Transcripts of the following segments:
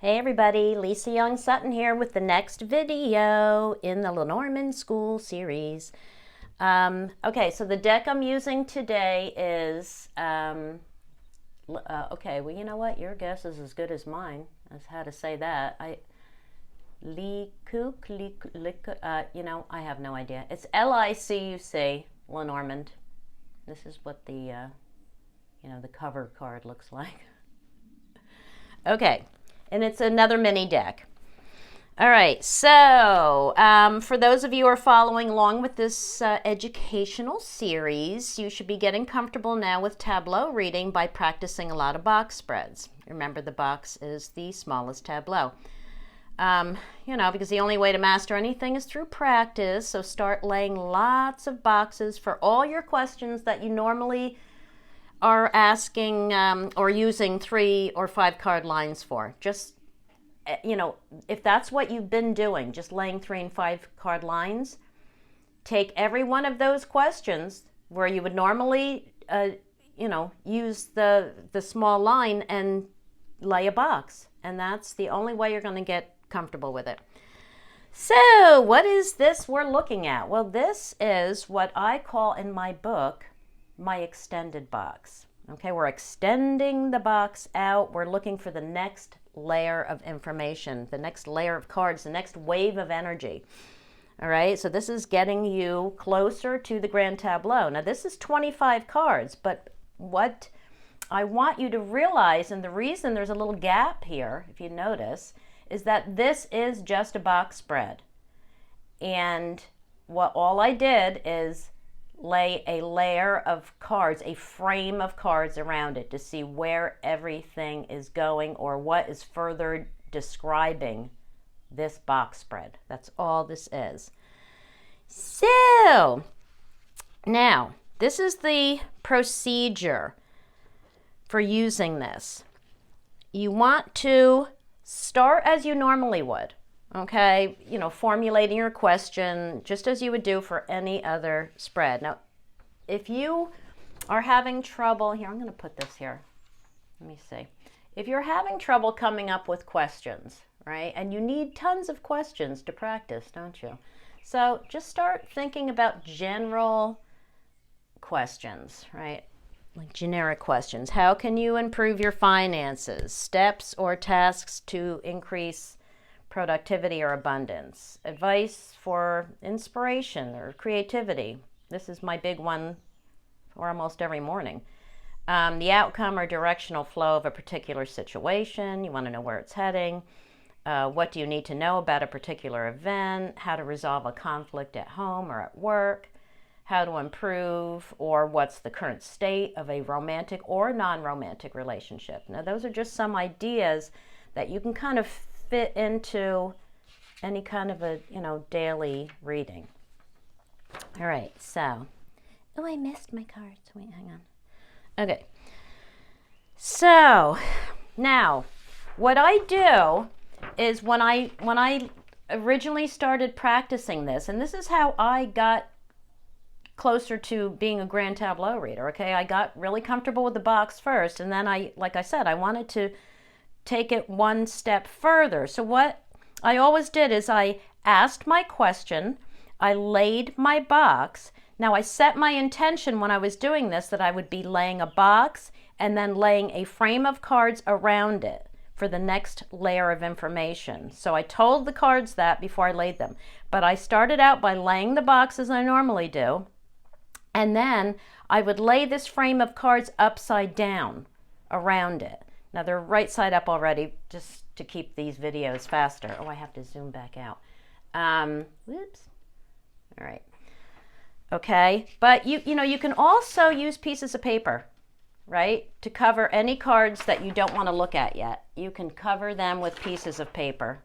Hey everybody, Lisa Young Sutton here with the next video in the Lenormand School series. Okay, so the deck I'm using today is, okay, well you know what, your guess is as good as mine as how to say that. I have no idea. It's Licuc, Lenormand. This is what the cover card looks like. Okay. And it's another mini deck. All right, so for those of you who are following along with this educational series, you should be getting comfortable now with tableau reading by practicing a lot of box spreads. Remember, the box is the smallest tableau. Because the only way to master anything is through practice, so start laying lots of boxes for all your questions that you normally are asking or using 3 or 5 card lines for. Just, if that's what you've been doing, just laying 3 and 5 card lines, take every one of those questions where you would normally, use the small line and lay a box. And that's the only way you're going to get comfortable with it. So what is this we're looking at? Well, this is what I call in my book my extended box. Okay, we're extending the box out. We're looking for the next layer of information, the next layer of cards, the next wave of energy. All right, so this is getting you closer to the Grand Tableau. Now, this is 25 cards, but what I want you to realize, and the reason there's a little gap here, if you notice, is that this is just a box spread. And all I did is lay a layer of cards, a frame of cards around it to see where everything is going or what is further describing this box spread. That's all this is. So, now, this is the procedure for using this. You want to start as you normally would. Okay, formulating your question just as you would do for any other spread. Now, if you are having trouble, here, I'm going to put this here. Let me see. If you're having trouble coming up with questions, right, and you need tons of questions to practice, don't you? So just start thinking about general questions, right? Like generic questions. How can you improve your finances? Steps or tasks to increase productivity or abundance, advice for inspiration or creativity. This is my big one for almost every morning. The outcome or directional flow of a particular situation. You want to know where it's heading. What do you need to know about a particular event? How to resolve a conflict at home or at work. How to improve, or what's the current state of a romantic or non-romantic relationship. Now, those are just some ideas that you can kind of fit into any kind of a, daily reading. All right, so, I missed my cards. Wait, hang on. Okay, so now what I do is when I originally started practicing this, and this is how I got closer to being a Grand Tableau reader, okay? I got really comfortable with the box first, and then like I said, I wanted to take it one step further. So what I always did is I asked my question, I laid my box. Now I set my intention when I was doing this that I would be laying a box and then laying a frame of cards around it for the next layer of information. So I told the cards that before I laid them. But I started out by laying the box as I normally do, and then I would lay this frame of cards upside down around it. Now they're right side up already, just to keep these videos faster. Oh, I have to zoom back out. Whoops. All right. Okay, but you can also use pieces of paper, right, to cover any cards that you don't want to look at yet. You can cover them with pieces of paper.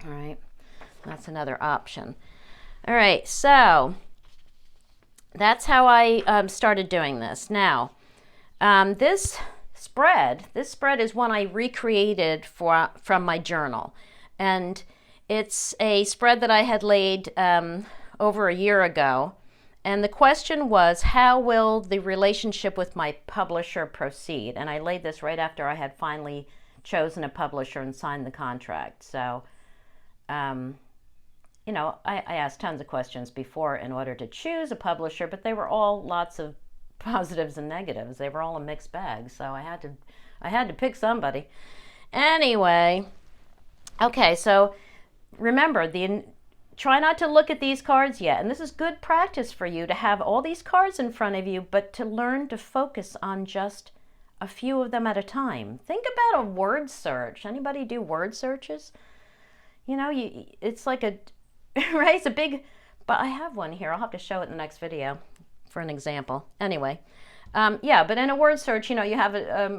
All right, that's another option. All right, so that's how I started doing this. Now, this spread is one I recreated from my journal, and it's a spread that I had laid over a year ago, and the question was, how will the relationship with my publisher proceed? And I laid this right after I had finally chosen a publisher and signed the contract. So, you know, I asked tons of questions before in order to choose a publisher, but they were all lots of positives and negatives. They were all a mixed bag. So I had to pick somebody. Anyway, okay, so remember, try not to look at these cards yet. And this is good practice for you to have all these cards in front of you, but to learn to focus on just a few of them at a time. Think about a word search. Anybody do word searches? You know, it's like a, right? It's a big, but I have one here. I'll have to show it in the next video for an example. Anyway, yeah, but in a word search, you know, you have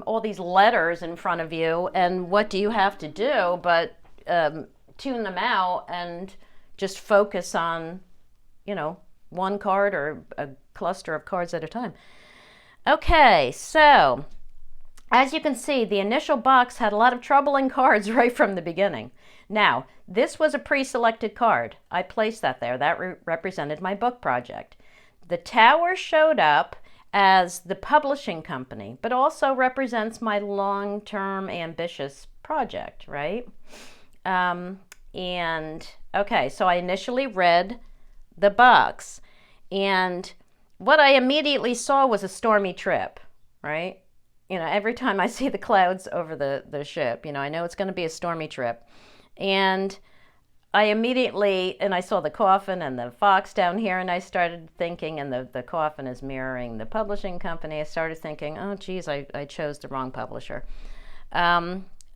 all these letters in front of you, and what do you have to do but tune them out and just focus on, you know, one card or a cluster of cards at a time. Okay, so as you can see, the initial box had a lot of troubling cards right from the beginning. Now, this was a pre-selected card. I placed that there. That represented my book project. The Tower showed up as the publishing company, but also represents my long-term ambitious project, right? And okay, so I initially read the box, and what I immediately saw was a stormy trip, right? You know, every time I see the clouds over the ship, you know, I know it's going to be a stormy trip. And I immediately, and I saw the coffin and the fox down here, and I started thinking, and the coffin is mirroring the publishing company. I started thinking, oh, geez, I chose the wrong publisher.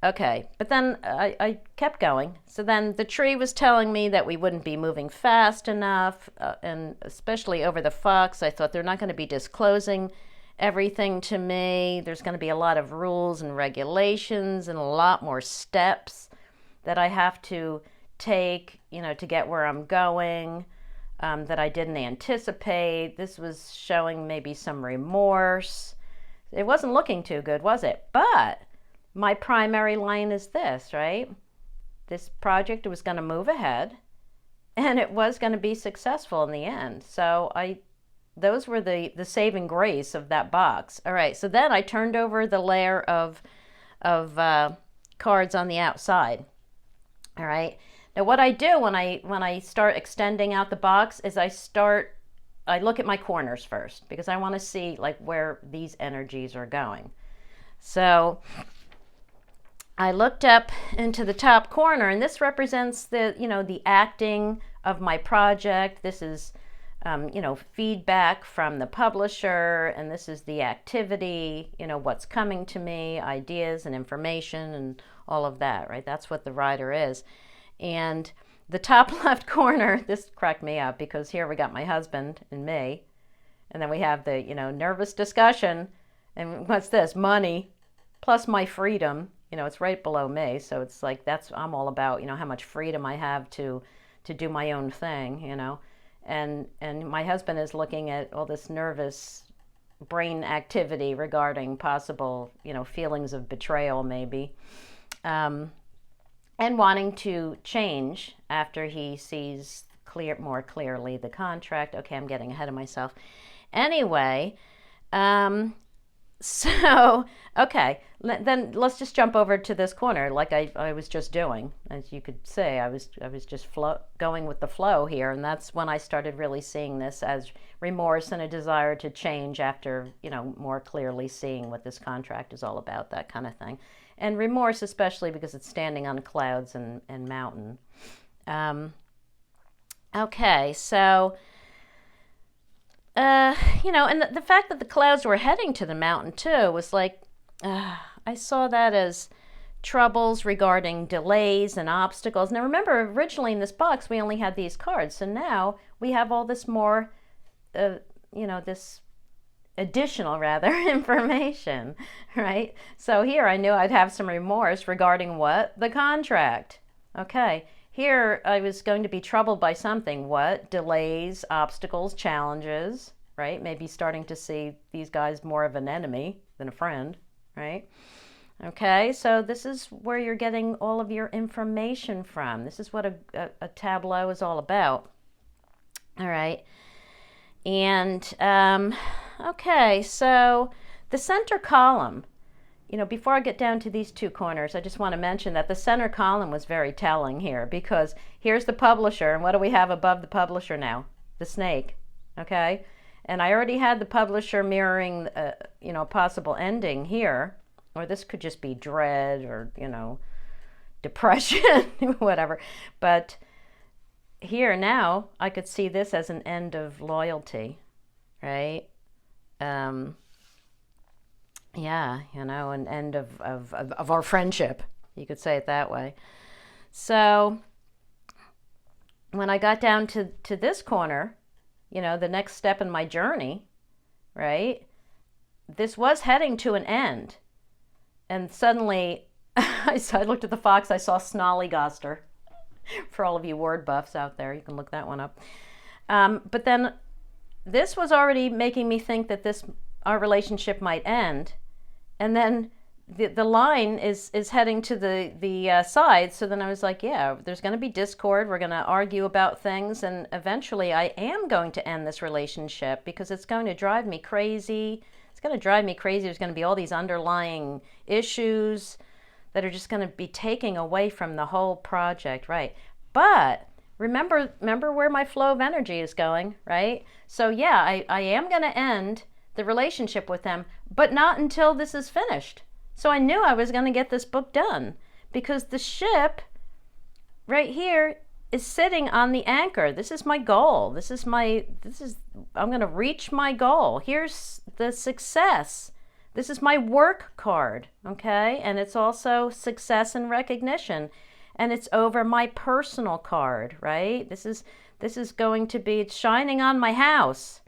Okay, but then I kept going. So then the tree was telling me that we wouldn't be moving fast enough, and especially over the fox, I thought they're not going to be disclosing everything to me. There's going to be a lot of rules and regulations and a lot more steps that I have to take, you know, to get where I'm going, that I didn't anticipate. This was showing maybe some remorse. It wasn't looking too good, was it? But my primary line is this, right? This project was going to move ahead, and it was going to be successful in the end. So those were the saving grace of that box. All right, so then I turned over the layer of cards on the outside. All right. Now what I do when I start extending out the box is I look at my corners first, because I want to see like where these energies are going. So I looked up into the top corner, and this represents the acting of my project. This is feedback from the publisher, and this is the activity, what's coming to me, ideas and information and all of that, right? That's what the rider is. And the top left corner, this cracked me up, because here we got my husband and me, and then we have the, nervous discussion, and what's this? Money, plus my freedom, it's right below me. So it's like, I'm all about, how much freedom I have to do my own thing, and my husband is looking at all this nervous brain activity regarding possible, feelings of betrayal maybe, and wanting to change after he sees more clearly the contract. Okay, I'm getting ahead of myself. Anyway, so, okay, then let's just jump over to this corner like I was just doing. As you could say, I was just going with the flow here, and that's when I started really seeing this as remorse and a desire to change after, more clearly seeing what this contract is all about, that kind of thing. And remorse especially because it's standing on clouds and mountain. Okay, so... and the fact that the clouds were heading to the mountain too was like, I saw that as troubles regarding delays and obstacles. Now remember, originally in this box we only had these cards, so now we have all this more, this additional information, right? So here I knew I'd have some remorse regarding what? The contract. Okay. Here, I was going to be troubled by something. What? Delays, obstacles, challenges, right? Maybe starting to see these guys more of an enemy than a friend, right? Okay, so this is where you're getting all of your information from. This is what a tableau is all about. All right. And, okay, so the center column, you know, before I get down to these two corners, I just want to mention that the center column was very telling here, because here's the publisher, and what do we have above the publisher now? The snake, okay? And I already had the publisher mirroring, you know, a possible ending here, or this could just be dread or, you know, depression, whatever. But here now, I could see this as an end of loyalty, right? Yeah, you know, an end of our friendship. You could say it that way. So when I got down to this corner, you know, the next step in my journey, right? This was heading to an end. And suddenly, I looked at the fox, I saw Snollygoster. For all of you word buffs out there, you can look that one up. But then this was already making me think that our relationship might end. And then the line is heading to the side. So then I was like, yeah, there's going to be discord. We're going to argue about things. And eventually I am going to end this relationship because it's going to drive me crazy. It's going to drive me crazy. There's going to be all these underlying issues that are just going to be taking away from the whole project, right? But remember where my flow of energy is going, right? So yeah, I am going to end the relationship with them, but not until this is finished. So I knew I was going to get this book done, because the ship right here is sitting on the anchor. This is my goal. I'm going to reach my goal. Here's the success. This is my work card, okay? And it's also success and recognition. And it's over my personal card, right? This is going to be, it's shining on my house,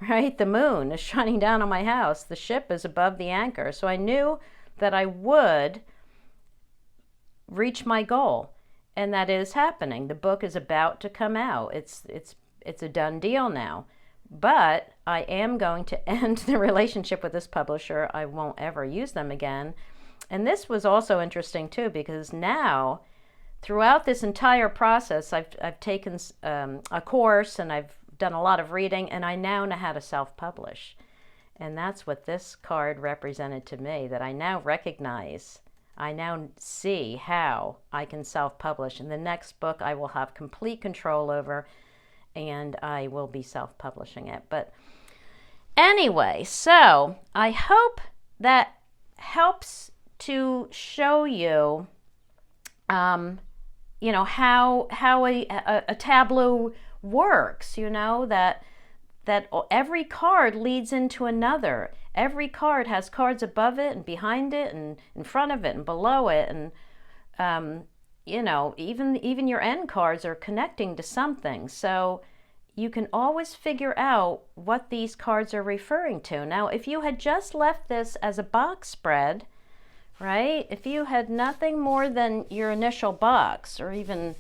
right? The moon is shining down on my house. The ship is above the anchor. So I knew that I would reach my goal. And that is happening. The book is about to come out. It's a done deal now. But I am going to end the relationship with this publisher. I won't ever use them again. And this was also interesting too, because now, throughout this entire process, I've taken a course and I've done a lot of reading, and I now know how to self-publish. And that's what this card represented to me, that I now recognize. I now see how I can self-publish. In the next book, I will have complete control over, and I will be self-publishing it. But anyway, so I hope that helps to show you, you know, how a tableau works, you know, that every card leads into another. Every card has cards above it and behind it and in front of it and below it. And, you know, even your end cards are connecting to something. So you can always figure out what these cards are referring to. Now, if you had just left this as a box spread, right? If you had nothing more than your initial box, or even,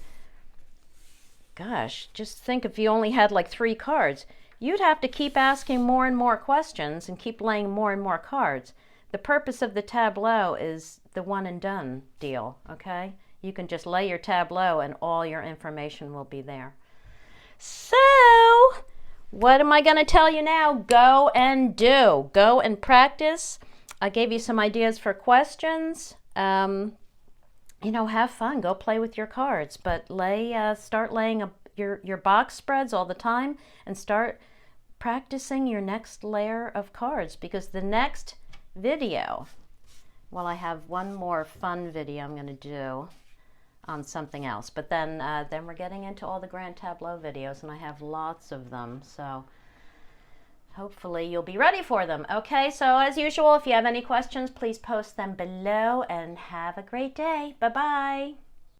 gosh, just think if you only had like 3 cards, you'd have to keep asking more and more questions and keep laying more and more cards. The purpose of the tableau is the one and done deal, okay? You can just lay your tableau and all your information will be there. So, what am I going to tell you now? Go and do. Go and practice. I gave you some ideas for questions. You know, have fun. Go play with your cards. But start laying your box spreads all the time, and start practicing your next layer of cards, because the next video, well, I have one more fun video I'm going to do on something else, but then we're getting into all the Grand Tableau videos, and I have lots of them, so hopefully you'll be ready for them. Okay, so as usual, if you have any questions, please post them below, and have a great day. Bye-bye.